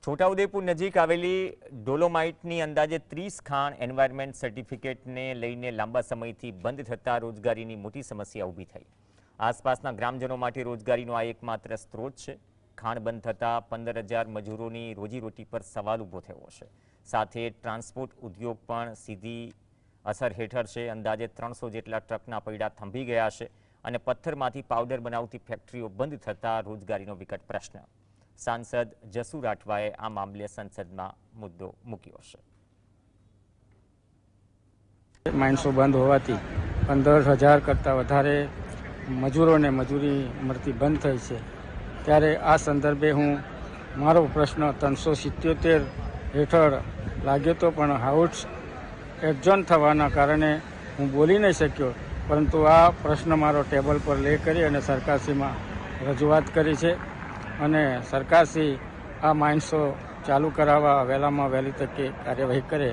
છોટાઉદેપુર નજીક આવેલી ડોલોમાઇટની અંદાજે 30 ખાણ એન્વાયરમેન્ટ સર્ટિફિકેટને લઈને લાંબા સમયથી બંધ થતા રોજગારીની મોટી સમસ્યા ઊભી થઈ। આસપાસના ગ્રામજનો માટે રોજગારીનો આ એકમાત્ર સ્ત્રોત છે। ખાણ બંધ થતા 15,000 મજૂરોની રોજીરોટી પર સવાલ ઊભો થયો છે। સાથે ટ્રાન્સપોર્ટ ઉદ્યોગ પણ સીધી અસર હેઠળ છે। અંદાજે 300 જેટલા ટ્રકના પૈડા થંભી ગયા છે અને પથ્થરમાંથી પાવડર બનાવતી ફેક્ટરીઓ બંધ થતા રોજગારીનો વિકટ પ્રશ્ન। सांसद जसु राठवाए आ मामले संसद में मुद्दो मूक्यो छे। माइन्सो बंद होवाथी 15,000 करता वधारे मजूरों ने मजूरी मळती बंद थई छे, त्यारे आ संदर्भे हूँ मारो प्रश्न 377 हेठळ लाग्यो तो पण हाउस एडजॉर्न थवाना कारणे हूँ बोली नहीं शक्यो, परंतु आ प्रश्न मारो टेबल पर ले करी अने सरकारश्रीमां रजूआत करी छे અને સરકારશ્રી આ માઇન્સો ચાલુ કરાવવા વહેલામાં વહેલી તકે કાર્યવાહી કરે।